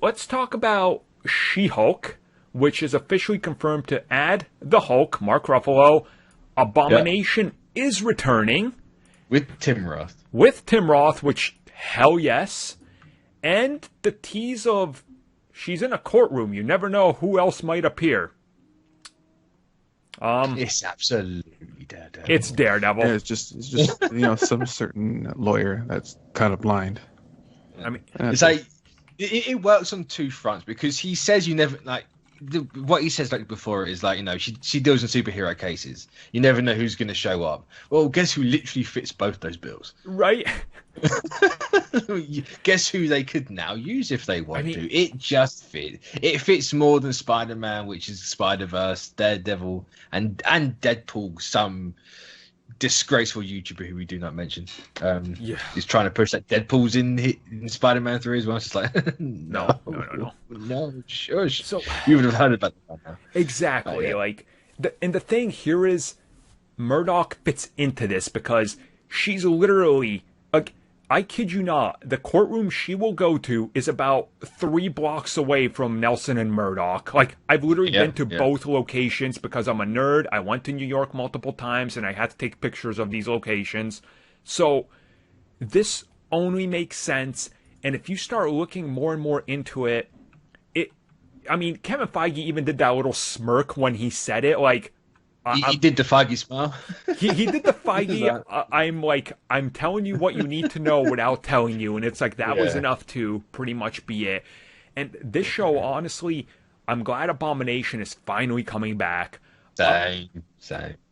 let's talk about She-Hulk, which is officially confirmed to add the Hulk, Mark Ruffalo. Abomination is returning. With Tim Roth. Which, hell yes. And the tease of she's in a courtroom. You never know who else might appear. It's absolutely Daredevil. It's Daredevil. Yeah, it's just some certain lawyer that's kind of blind. I mean, it's like it works on two fronts because he says you never what he says before is she deals in superhero cases. You never know who's going to show up. Well, guess who literally fits both those bills? Right. Guess who they could now use if they want to. It just fits. It fits more than Spider-Man, which is Spider-Verse, Daredevil, and Deadpool, some disgraceful YouTuber who we do not mention. He's trying to push that Deadpool's in Spider-Man 3 as well. It's just like, no, shush. So you would have heard about that now. Exactly. The thing here is Murdoch fits into this because she's literally, I kid you not, the courtroom she will go to is about 3 blocks away from Nelson and Murdoch. I've literally been to both locations because I'm a nerd. I went to New York multiple times and I had to take pictures of these locations. So this only makes sense. And if you start looking more and more into it, Kevin Feige even did that little smirk when he said it. He did the Feige smile. he did the Feige. I'm telling you what you need to know without telling you, and it's that was enough to pretty much be it. And this show, honestly, I'm glad Abomination is finally coming back. Same.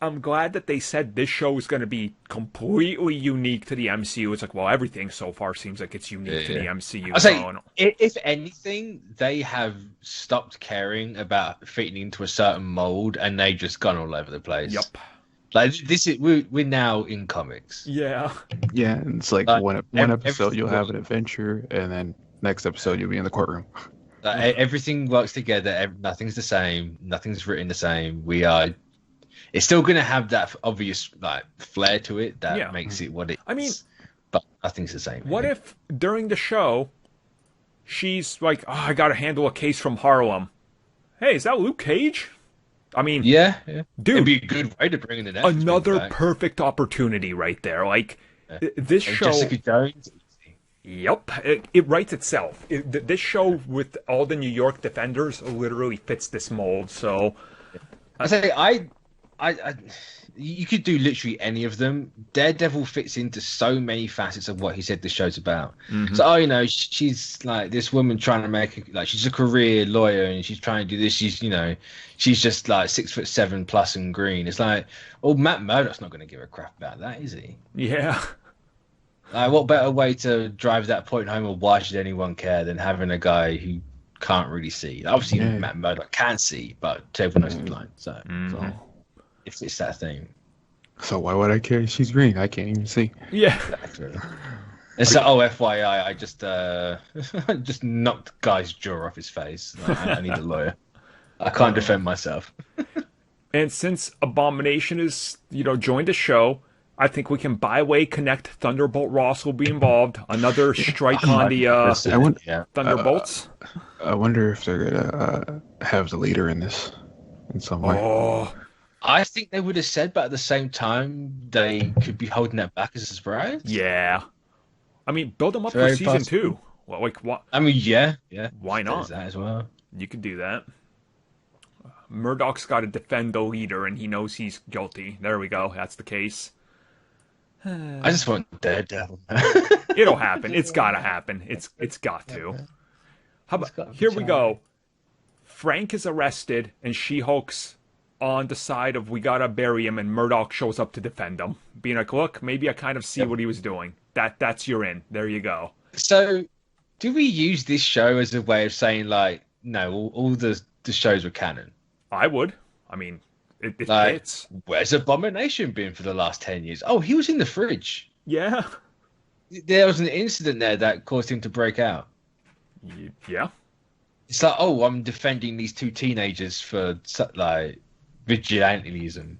I'm glad that they said this show is going to be completely unique to the MCU. It's everything so far seems like it's unique to the MCU. I'll say, if anything, they have stopped caring about fitting into a certain mold, and they've just gone all over the place. Yep. We're now in comics. Yeah. Yeah, and it's one episode you'll have an adventure, and then next episode you'll be in the courtroom. Everything works together. Nothing's the same. Nothing's written the same. It's still going to have that obvious flair to it that makes it what it is. But I think it's the same. What if during the show she's I got to handle a case from Harlem? Hey, is that Luke Cage? Yeah. Dude, it'd be a good way to bring in an another perfect opportunity right there. This show. Jessica Jones. Yep, it writes itself. This show with all the New York Defenders literally fits this mold. So, you could do literally any of them. Daredevil fits into so many facets of what he said the show's about. Mm-hmm. So, she's this woman trying to make she's a career lawyer and she's trying to do this. She's just 6'7" plus and green. It's Matt Murdock's not going to give a crap about that, is he? Yeah. What better way to drive that point home, or why should anyone care, than having a guy who can't really see? Obviously, Matt Murdock can see, but everyone knows he's blind. So it's that thing. So why would I care? She's green. I can't even see. Yeah. Exactly. It's FYI, I just just knocked the guy's jaw off his face. I need a lawyer. I can't defend myself. And since Abomination is, joined the show, I think we can by-way connect. Thunderbolt Ross will be involved. Another strike on the Thunderbolts. I wonder if they're gonna have the leader in this in some way. Oh. I think they would have said, but at the same time, they could be holding that back as a surprise. Yeah. Build them up for season 2. Well, what? Yeah. Why not? That as well. You could do that. Murdoch's got to defend the leader, and he knows he's guilty. There we go. That's the case. I just want Daredevil. It'll happen. It's got to happen. It's got to. Here we go. Frank is arrested, and She-Hulk's on the side of we gotta bury him, and Murdoch shows up to defend him, being look, maybe I kind of see what he was doing. That's your in. There you go. So, do we use this show as a way of saying no, all the shows were canon? I would. It fits. Where's Abomination been for the last 10 years? Oh, he was in the fridge. Yeah. There was an incident there that caused him to break out. Yeah. It's I'm defending these 2 teenagers for vigilantism,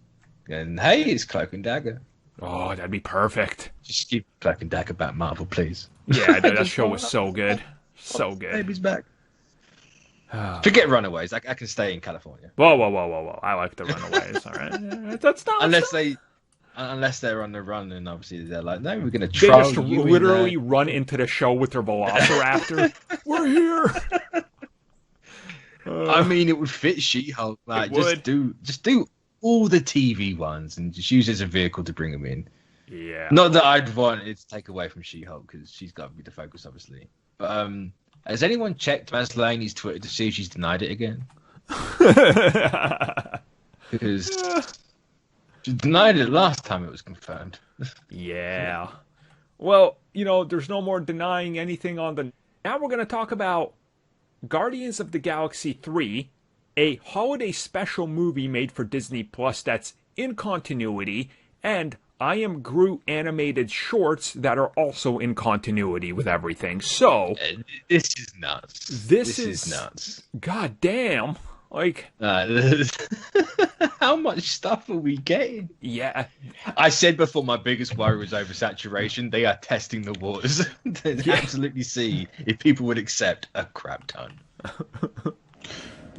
and hey, it's Cloak and Dagger. Oh, that'd be perfect. Just keep Cloak and Dagger back, Marvel, please. Yeah, that show was so good. So good. Baby's back. Forget Runaways. I can stay in California. Whoa. I like the Runaways, all right? That's not... Unless they're on the run, and obviously they're like, no, we're going to They trial just you literally run into the show with their Velociraptor. We're here! I mean, it would fit She-Hulk. Like, just do all the TV ones and just use it as a vehicle to bring them in. Yeah. Not that I'd want it to take away from She-Hulk, because she's got to be the focus, obviously. But has anyone checked Maslaney's Twitter to see if she's denied it again? Because she denied it last time it was confirmed. Yeah. Well, there's no more denying anything on the... Now we're going to talk about Guardians of the Galaxy 3, a holiday special movie made for Disney Plus that's in continuity, and I Am Groot animated shorts that are also in continuity with everything. So... This is nuts. This is nuts. God damn. Like... how much stuff are we getting? Yeah. I said before my biggest worry was oversaturation. They are testing the waters to absolutely see if people would accept a crap ton. I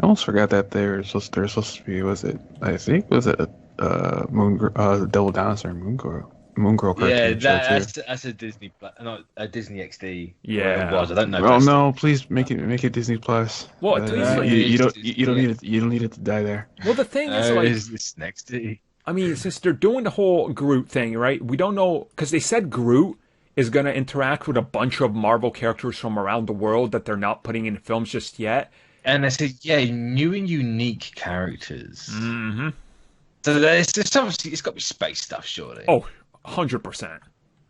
almost forgot that they're supposed to be, was it Devil Dinosaur Moon Girl cartoon. Yeah, that's a Disney, not a Disney XD. Yeah, it was. I don't know. Oh no! Please make it Disney Plus. Well, you don't need it to die there. Well, the thing is, it's next to. I mean, since they're doing the whole Groot thing, right? We don't know, because they said Groot is going to interact with a bunch of Marvel characters from around the world that they're not putting in films just yet. And I said, new and unique characters. Mm-hmm. So there's obviously it's got to be space stuff, surely. Oh, 100%.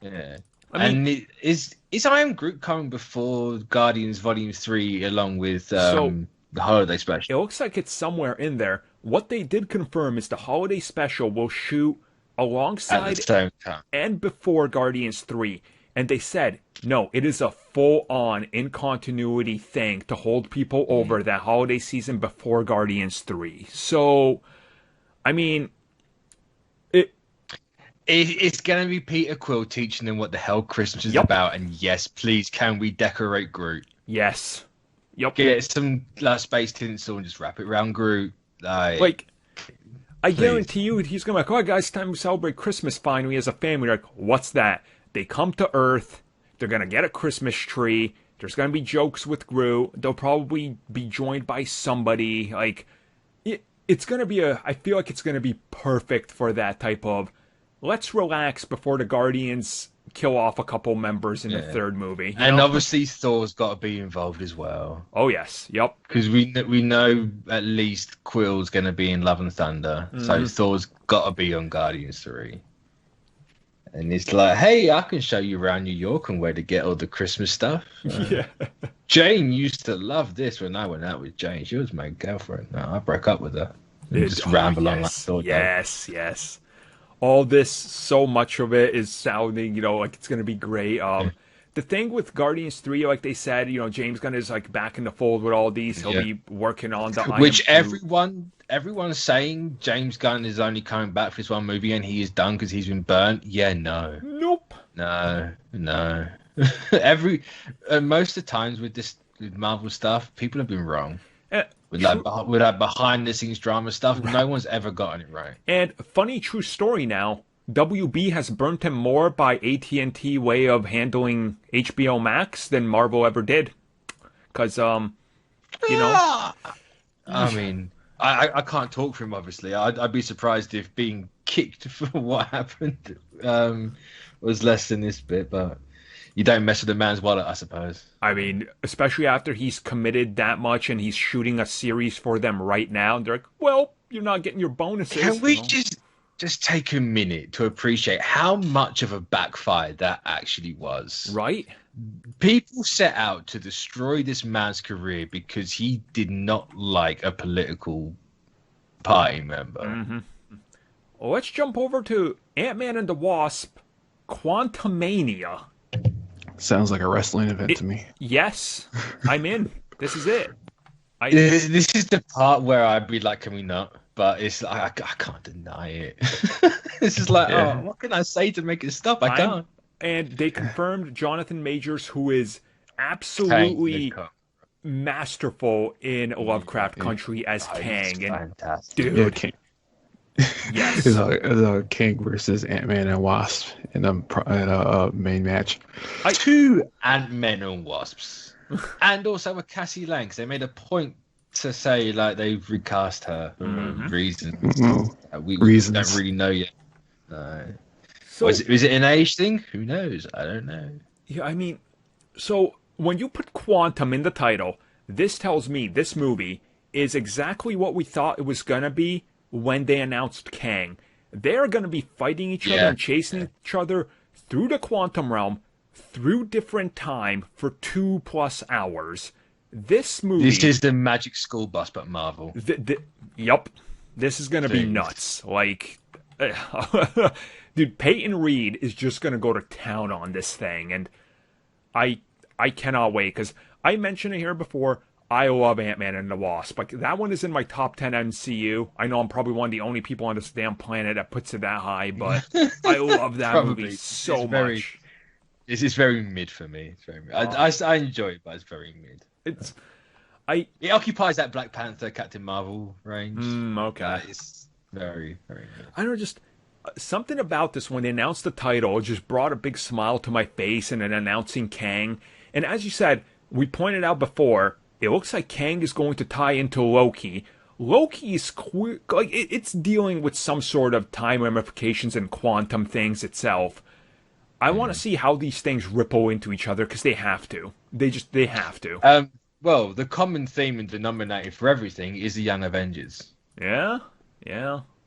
Yeah. Is I Am Groot coming before Guardians Volume 3 along with the holiday special? It looks like it's somewhere in there. What they did confirm is the holiday special will shoot alongside and before Guardians 3. And they said, no, it is a full-on, in-continuity thing to hold people over that holiday season before Guardians 3. So, I mean... It's going to be Peter Quill teaching them what the hell Christmas is about. And yes, please, can we decorate Groot? Yes. Yep. Get some space tinsel and just wrap it around Groot. I guarantee you, he's going to be like, oh, guys, it's time to celebrate Christmas finally as a family. You're like, what's that? They come to Earth. They're going to get a Christmas tree. There's going to be jokes with Groot. They'll probably be joined by somebody. Like, it's going to be I feel like it's going to be perfect for that type of... Let's relax before the Guardians kill off a couple members in the third movie. And obviously Thor's got to be involved as well. Oh, yes. Yep. Because we know at least Quill's going to be in Love and Thunder. Mm. So Thor's got to be on Guardians 3. And it's like, hey, I can show you around New York and where to get all the Christmas stuff. Yeah. Jane used to love this when I went out with Jane. She was my girlfriend. No, I broke up with her. Just ramble on like Thor. Yes. All this, so much of it is sounding, like it's going to be great. The thing with Guardians 3, like they said, James Gunn is like back in the fold with all these. He'll be working on the... Which everyone's saying James Gunn is only coming back for this one movie and he is done because he's been burnt. Yeah, no. Nope. No. Most of the times with Marvel stuff, people have been wrong. With that behind-the-scenes drama stuff, no one's ever gotten it right. And funny true story now, WB has burnt him more by AT&T way of handling HBO Max than Marvel ever did. Because, I mean, I can't talk for him, obviously. I'd be surprised if being kicked for what happened was less than this bit, but... You don't mess with a man's wallet, I suppose. I mean, especially after he's committed that much and he's shooting a series for them right now. And they're like, well, you're not getting your bonuses. Can we just take a minute to appreciate how much of a backfire that actually was? Right? People set out to destroy this man's career because he did not like a political party member. Mm-hmm. Well, let's jump over to Ant-Man and the Wasp, Quantmania. Sounds like a wrestling event to me. Yes, I'm in. This is it. This is the part where I'd be like, can we not? But it's like, I can't deny it. It's just like, what can I say to make it stop? I can't. And they confirmed Jonathan Majors, who is absolutely masterful in Lovecraft Country as Kang. And fantastic. dude, Yeah, King. yes. It's King versus Ant-Man and Wasp in a main match. Two Ant-Men and Wasps. And also with Cassie Lang, 'cause they made a point to say like they've recast her for reasons. We don't really know yet. So is it an age thing? Who knows? I don't know. Yeah, I mean, so when you put Quantum in the title, this tells me this movie is exactly what we thought it was going to be when they announced Kang. They're going to be fighting each other and chasing each other through the quantum realm, through different time for 2+ hours. This movie... This is the Magic School Bus, but Marvel. Yup. This is going to be nuts. Like, dude, Peyton Reed is just going to go to town on this thing. And I cannot wait, because I mentioned it here before. I love Ant-Man and the Wasp. Like, that one is in my top 10 MCU. I know I'm probably one of the only people on this damn planet that puts it that high, but I love that movie so much. It's very mid for me. It's very mid. I enjoy it, but it's very mid. It occupies that Black Panther, Captain Marvel range. Okay. It's very, very mid. I don't know, just something about this when they announced the title, it just brought a big smile to my face, and then announcing Kang. And as you said, we pointed out before, it looks like Kang is going to tie into Loki. Loki is it's dealing with some sort of time ramifications and quantum things itself. I want to see how these things ripple into each other, because they have to. They have to. Well, the common theme and denominator for everything is the Young Avengers. Yeah.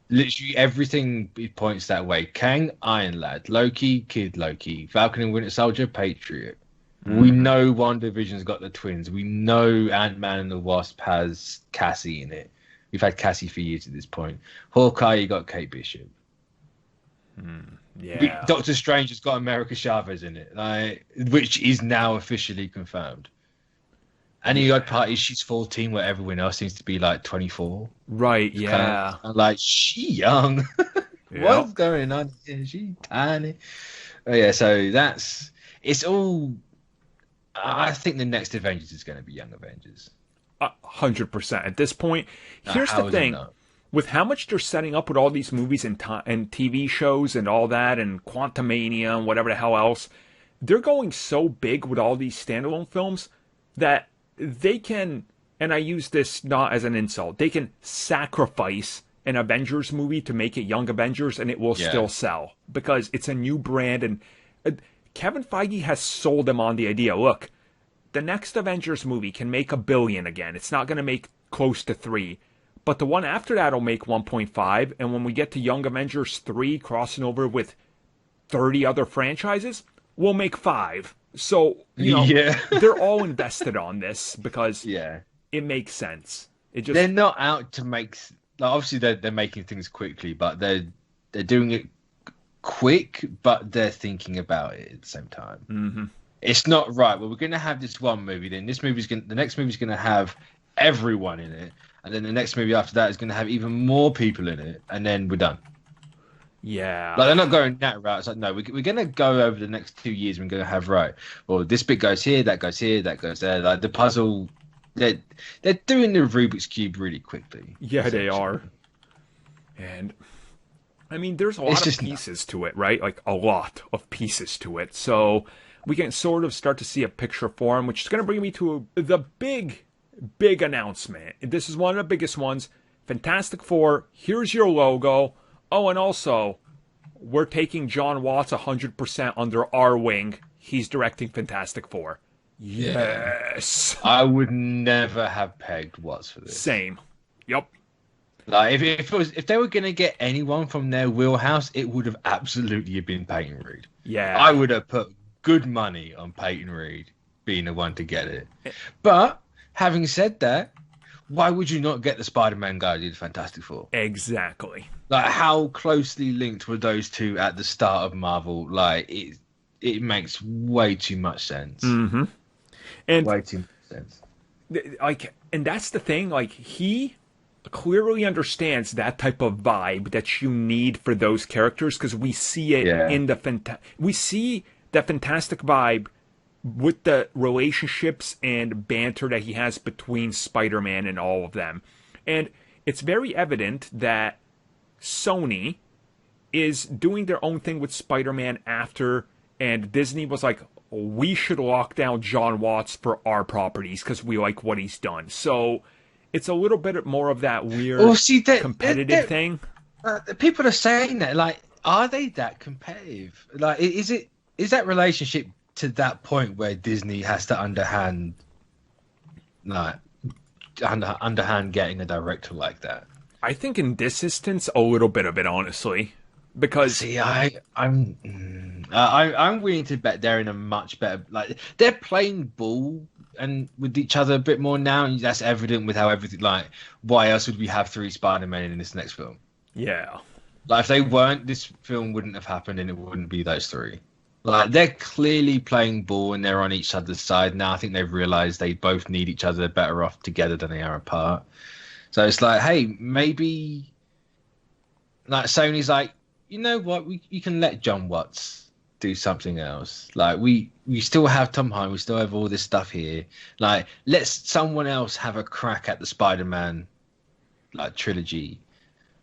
Literally everything points that way. Kang, Iron Lad. Loki, Kid Loki. Falcon and Winter Soldier, Patriot. We know WandaVision's got the twins. We know Ant-Man and the Wasp has Cassie in it. We've had Cassie for years at this point. Hawkeye, you got Kate Bishop. Yeah. Doctor Strange has got America Chavez in it, which is now officially confirmed. And the odd part is she's 14, where everyone else seems to be like 24. Right, yeah. Like, she young. What's going on? Is she tiny? Oh, yeah, so it's all... I think the next Avengers is going to be Young Avengers. 100%. At this point, here's the thing. With how much they're setting up with all these movies and TV shows and all that, and Quantmania and whatever the hell else, they're going so big with all these standalone films that they can, and I use this not as an insult, they can sacrifice an Avengers movie to make it Young Avengers, and it will still sell, because it's a new brand. And Kevin Feige has sold them on the idea, look, the next Avengers movie can make $1 billion again. It's not going to make close to $3 billion. But the one after that will make 1.5, and when we get to Young Avengers 3 crossing over with 30 other franchises, we'll make 5. So, they're all invested on this because it makes sense. They're not out to make... Like, obviously, they're making things quickly, but they're doing it quick, but they're thinking about it at the same time. Mm-hmm. It's not right. Well, we're going to have this one movie, then the next movie's going to have everyone in it, and then the next movie after that is going to have even more people in it, and then we're done. Yeah. Like, they're not going that route. It's like, no, we're going to go over the next 2 years, we're going to have, well, this bit goes here, that goes there. Like, the puzzle, they're doing the Rubik's Cube really quickly. Yeah, they are. And, I mean, there's a lot of pieces to it, right? Like, a lot of pieces to it. So, we can sort of start to see a picture form, which is going to bring me to the big announcement. This is one of the biggest ones. Fantastic Four, here's your logo. Oh, and also, we're taking John Watts 100% under our wing. He's directing Fantastic Four. Yes. I would never have pegged Watts for this. Same. Yep. Like, if they were going to get anyone from their wheelhouse, it would have absolutely been Peyton Reed. Yeah. I would have put good money on Peyton Reed being the one to get it. But, having said that, why would you not get the Spider-Man guy who did Fantastic Four? Exactly. Like, how closely linked were those two at the start of Marvel? Like, it makes way too much sense. Mm-hmm. And way too much sense. Like, and that's the thing. Like, he clearly understands that type of vibe that you need for those characters, because we see it in the we see that Fantastic vibe with the relationships and banter that he has between Spider-Man and all of them. And it's very evident that Sony is doing their own thing with Spider-Man after, and Disney was like, we should lock down John Watts for our properties because we like what he's done. So it's a little bit more of that weird competitive thing. People are saying that, like, are they that competitive? Like, is that relationship to that point where Disney has to underhand getting a director like that? I think in this instance, a little bit of it, honestly, because I'm willing to bet they're in a much better, like, they're playing ball and with each other a bit more now, and that's evident with how everything, like, why else would we have 3 Spider-Men in this next film? Yeah, like, if they weren't, this film wouldn't have happened, and it wouldn't be those 3. Like, they're clearly playing ball and they're on each other's side now. I think they've realized they both need each other, better off together than they are apart. So it's like, hey, maybe, like, Sony's like, you know what, you can let John Watts do something else. Like, we still have Tom Holland, we still have all this stuff here. Like, let someone else have a crack at the Spider-Man, like, trilogy.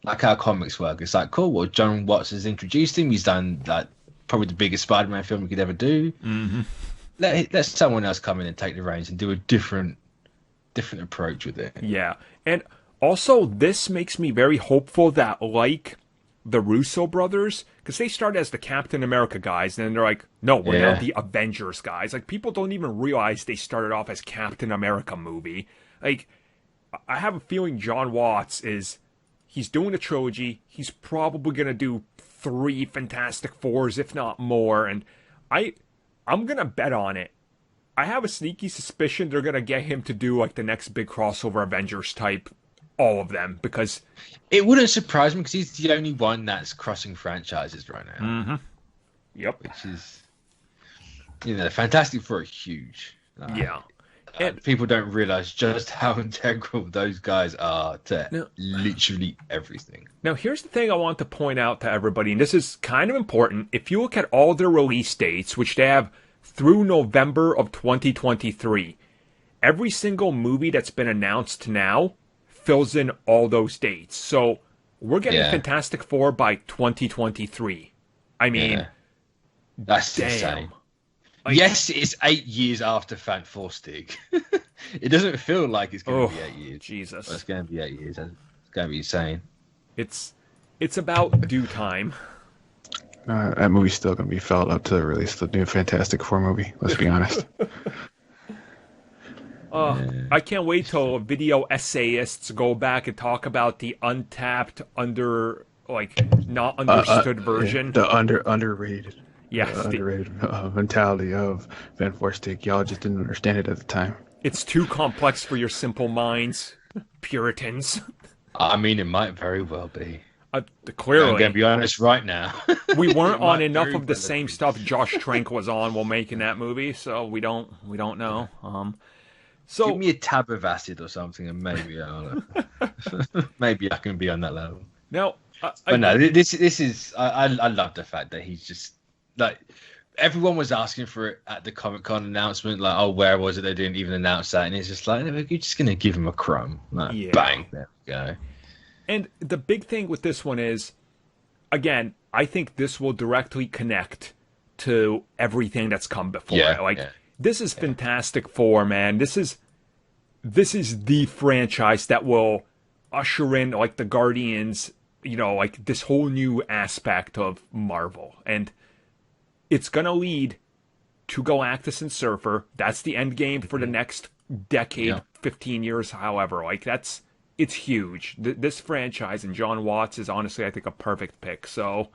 Like how comics work. It's like, cool, well, John Watts has introduced him. He's done, like, probably the biggest Spider-Man film we could ever do. Mm-hmm. Let someone else come in and take the reins and do a different approach with it. Yeah, and also this makes me very hopeful that, like the Russo brothers, because they started as the Captain America guys, and then they're like, no, we're now the Avengers guys. Like, people don't even realize they started off as Captain America movie. Like, I have a feeling John Watts he's doing a trilogy. He's probably gonna do 3 Fantastic Fours, if not more, and I'm gonna bet on it. I have a sneaky suspicion they're gonna get him to do, like, the next big crossover Avengers type, all of them, because it wouldn't surprise me because he's the only one that's crossing franchises right now. Mm-hmm. Yep, which is, Fantastic Four are huge. Yeah. And people don't realize just how integral those guys are to literally everything. Now, here's the thing I want to point out to everybody, and this is kind of important. If you look at all their release dates, which they have through November of 2023, every single movie that's been announced now fills in all those dates. So we're getting Fantastic Four by 2023. I mean, that's insane. Like, yes, it's 8 years after Fantastic. It doesn't feel like it's going to be 8 years. Jesus. But it's going to be 8 years. It's going to be insane. It's about due time. That movie's still going to be felt up to the release of the new Fantastic Four movie, let's be honest. I can't wait till video essayists go back and talk about the untapped, not understood version. The underrated. Yes, underrated mentality of Fantastic. Y'all just didn't understand it at the time. It's too complex for your simple minds, Puritans. I mean, it might very well be. Clearly. I'm going to be honest right now. We weren't on enough of the same stuff Josh Trank was on while making that movie, so we don't know. So give me a tab of acid or something, and maybe maybe I can be on that level. No, this is. I love the fact that he's just, like, everyone was asking for it at the Comic-Con announcement, like, oh, where was it? They didn't even announce that, and it's just like, you're just gonna give him a crumb, like, bang, there we go. And the big thing with this one is, again, I think this will directly connect to everything that's come before. This is Fantastic Four, man. This is the franchise that will usher in, like, the Guardians, like, this whole new aspect of Marvel. And it's going to lead to Galactus and Surfer. That's the end game for the next decade, 15 years, however. Like, it's huge. This franchise, and John Watts is honestly, I think, a perfect pick. So,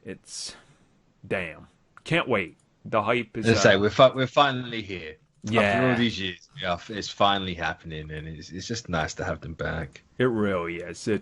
it's, damn. Can't wait. The hype is... Let's say, we're finally here. After all these years, it's finally happening, and it's just nice to have them back. It really is. It